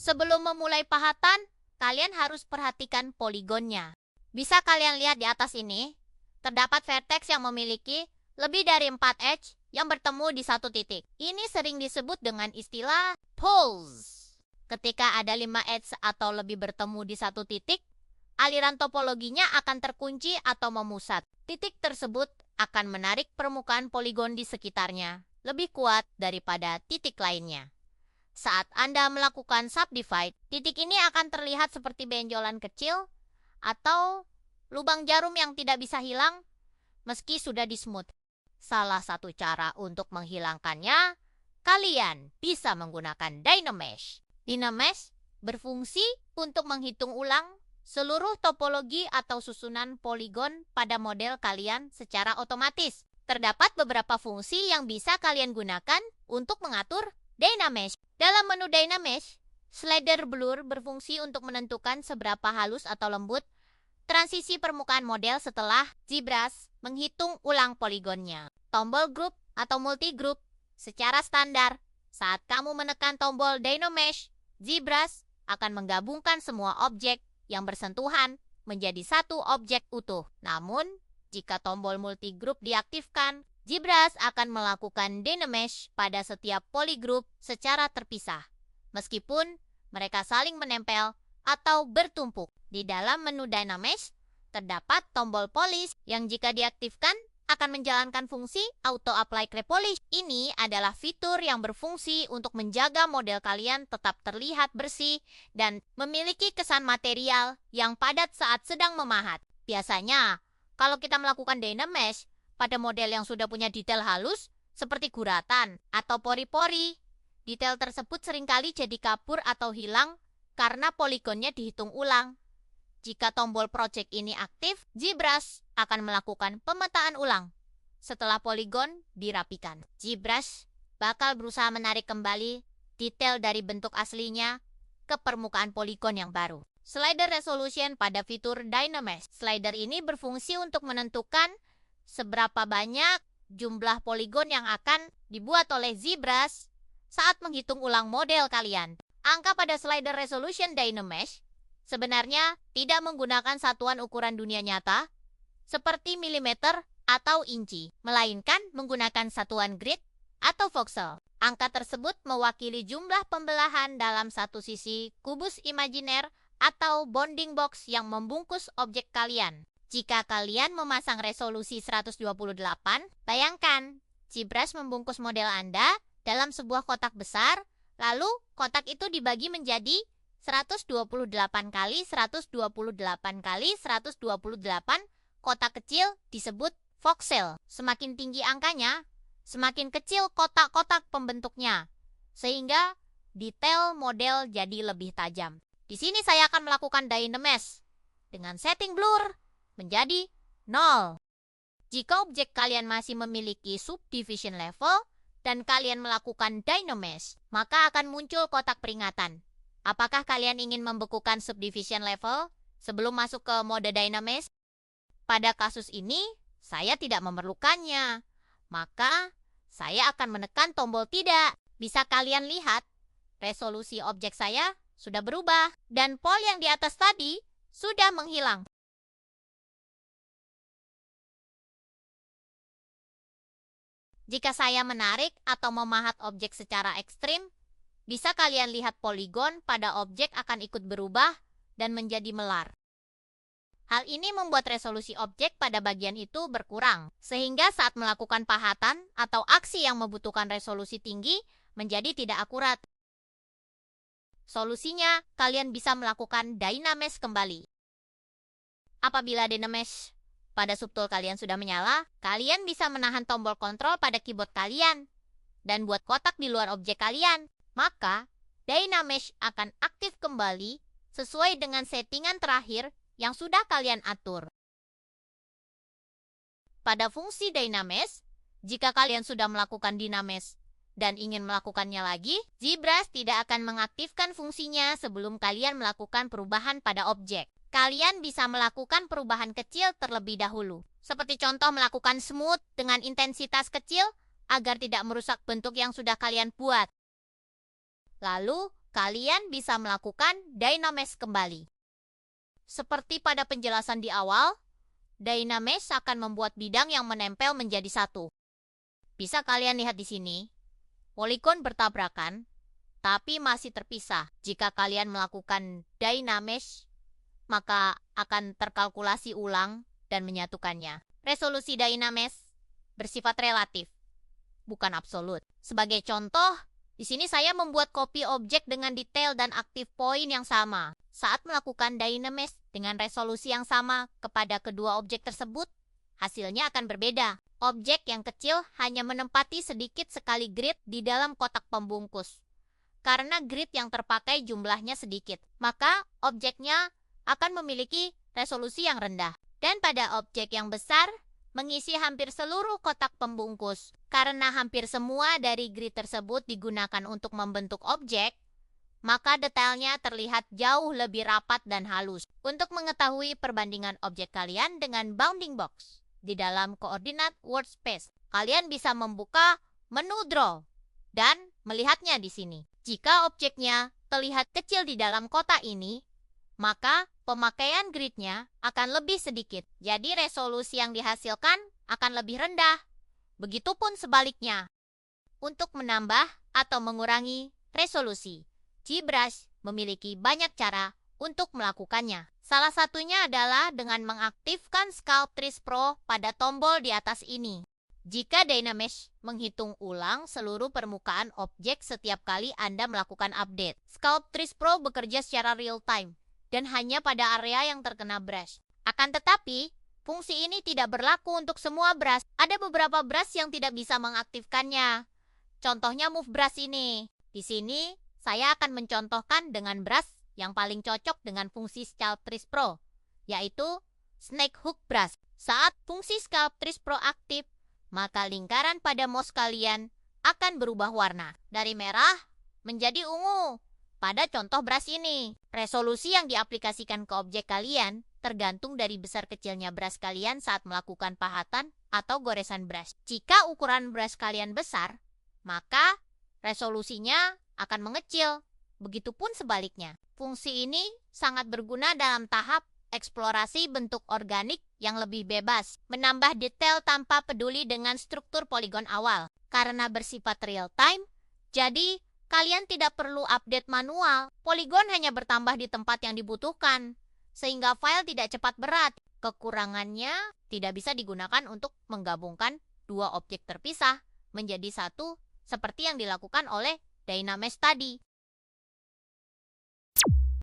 Sebelum memulai pahatan, kalian harus perhatikan poligonnya. Bisa kalian lihat di atas ini, terdapat vertex yang memiliki lebih dari 4 edge yang bertemu di satu titik. Ini sering disebut dengan istilah poles. Ketika ada 5 edge atau lebih bertemu di satu titik, aliran topologinya akan terkunci atau memusat. Titik tersebut akan menarik permukaan poligon di sekitarnya lebih kuat daripada titik lainnya. Saat Anda melakukan subdivide, titik ini akan terlihat seperti benjolan kecil atau lubang jarum yang tidak bisa hilang meski sudah di-smooth. Salah satu cara untuk menghilangkannya, kalian bisa menggunakan Dynamesh. Dynamesh berfungsi untuk menghitung ulang seluruh topologi atau susunan poligon pada model kalian secara otomatis. Terdapat beberapa fungsi yang bisa kalian gunakan untuk mengatur Dynamesh. Dalam menu Dynamesh, slider blur berfungsi untuk menentukan seberapa halus atau lembut transisi permukaan model setelah ZBrush menghitung ulang poligonnya. Tombol group atau multi-group secara standar, saat kamu menekan tombol Dynamesh, ZBrush akan menggabungkan semua objek yang bersentuhan menjadi satu objek utuh. Namun, jika tombol multi-group diaktifkan, ZBrush akan melakukan Dynamesh pada setiap polygroup secara terpisah, meskipun mereka saling menempel atau bertumpuk. Di dalam menu Dynamesh, terdapat tombol polish yang jika diaktifkan akan menjalankan fungsi Auto Apply Clay Polish. Ini adalah fitur yang berfungsi untuk menjaga model kalian tetap terlihat bersih dan memiliki kesan material yang padat saat sedang memahat. Biasanya, kalau kita melakukan Dynamesh pada model yang sudah punya detail halus, seperti guratan atau pori-pori, detail tersebut seringkali jadi kabur atau hilang karena poligonnya dihitung ulang. Jika tombol project ini aktif, ZBrush akan melakukan pemetaan ulang. Setelah poligon dirapikan, ZBrush bakal berusaha menarik kembali detail dari bentuk aslinya ke permukaan poligon yang baru. Slider resolution pada fitur Dynamesh. Slider ini berfungsi untuk menentukan seberapa banyak jumlah poligon yang akan dibuat oleh ZBrush saat menghitung ulang model kalian. Angka pada slider resolution Dynamesh sebenarnya tidak menggunakan satuan ukuran dunia nyata seperti milimeter atau inci, melainkan menggunakan satuan grid atau voxel. Angka tersebut mewakili jumlah pembelahan dalam satu sisi kubus imajiner atau bounding box yang membungkus objek kalian. Jika kalian memasang resolusi 128, bayangkan ZBrush membungkus model Anda dalam sebuah kotak besar, lalu kotak itu dibagi menjadi 128 kali 128 kali 128 kotak kecil disebut voxel. Semakin tinggi angkanya, semakin kecil kotak-kotak pembentuknya, sehingga detail model jadi lebih tajam. Di sini saya akan melakukan Dynamesh dengan setting blur menjadi 0. Jika objek kalian masih memiliki subdivision level dan kalian melakukan Dynamesh, maka akan muncul kotak peringatan. Apakah kalian ingin membekukan subdivision level sebelum masuk ke mode Dynamesh? Pada kasus ini, saya tidak memerlukannya. Maka, saya akan menekan tombol tidak. Bisa kalian lihat, resolusi objek saya sudah berubah dan pol yang di atas tadi sudah menghilang. Jika saya menarik atau memahat objek secara ekstrim, bisa kalian lihat poligon pada objek akan ikut berubah dan menjadi melar. Hal ini membuat resolusi objek pada bagian itu berkurang, sehingga saat melakukan pahatan atau aksi yang membutuhkan resolusi tinggi menjadi tidak akurat. Solusinya, kalian bisa melakukan Dynamesh kembali. Apabila Dynamesh pada subtool kalian sudah menyala, kalian bisa menahan tombol kontrol pada keyboard kalian dan buat kotak di luar objek kalian. Maka, Dynamesh akan aktif kembali sesuai dengan settingan terakhir yang sudah kalian atur. Pada fungsi Dynamesh, jika kalian sudah melakukan Dynamesh dan ingin melakukannya lagi, ZBrush tidak akan mengaktifkan fungsinya sebelum kalian melakukan perubahan pada objek. Kalian bisa melakukan perubahan kecil terlebih dahulu, seperti contoh melakukan smooth dengan intensitas kecil agar tidak merusak bentuk yang sudah kalian buat. Lalu, kalian bisa melakukan Dynamesh kembali. Seperti pada penjelasan di awal, Dynamesh akan membuat bidang yang menempel menjadi satu. Bisa kalian lihat di sini, poligon bertabrakan, tapi masih terpisah. Jika kalian melakukan Dynamesh, maka akan terkalkulasi ulang dan menyatukannya. Resolusi Dynamesh bersifat relatif, bukan absolut. Sebagai contoh, di sini saya membuat copy objek dengan detail dan active point yang sama. Saat melakukan Dynamesh dengan resolusi yang sama kepada kedua objek tersebut, hasilnya akan berbeda. Objek yang kecil hanya menempati sedikit sekali grid di dalam kotak pembungkus. Karena grid yang terpakai jumlahnya sedikit, maka objeknya akan memiliki resolusi yang rendah. Dan pada objek yang besar, mengisi hampir seluruh kotak pembungkus. Karena hampir semua dari grid tersebut digunakan untuk membentuk objek, maka detailnya terlihat jauh lebih rapat dan halus. Untuk mengetahui perbandingan objek kalian dengan bounding box di dalam koordinat workspace, kalian bisa membuka menu Draw dan melihatnya di sini. Jika objeknya terlihat kecil di dalam kotak ini, maka pemakaian gridnya akan lebih sedikit. Jadi resolusi yang dihasilkan akan lebih rendah. Begitupun sebaliknya. Untuk menambah atau mengurangi resolusi, ZBrush memiliki banyak cara untuk melakukannya. Salah satunya adalah dengan mengaktifkan Sculptris Pro pada tombol di atas ini. Jika Dynamesh menghitung ulang seluruh permukaan objek setiap kali Anda melakukan update, Sculptris Pro bekerja secara real-time dan hanya pada area yang terkena brush. Akan tetapi, fungsi ini tidak berlaku untuk semua brush. Ada beberapa brush yang tidak bisa mengaktifkannya. Contohnya Move Brush ini. Di sini, saya akan mencontohkan dengan brush yang paling cocok dengan fungsi Sculptris Pro, yaitu Snake Hook Brush. Saat fungsi Sculptris Pro aktif, maka lingkaran pada mouse kalian akan berubah warna dari merah menjadi ungu. Pada contoh brush ini, resolusi yang diaplikasikan ke objek kalian tergantung dari besar kecilnya brush kalian saat melakukan pahatan atau goresan brush. Jika ukuran brush kalian besar, maka resolusinya akan mengecil. Begitupun sebaliknya. Fungsi ini sangat berguna dalam tahap eksplorasi bentuk organik yang lebih bebas, menambah detail tanpa peduli dengan struktur poligon awal. Karena bersifat real-time, jadi kalian tidak perlu update manual. Poligon hanya bertambah di tempat yang dibutuhkan, sehingga file tidak cepat berat. Kekurangannya tidak bisa digunakan untuk menggabungkan dua objek terpisah menjadi satu seperti yang dilakukan oleh Dynamesh tadi.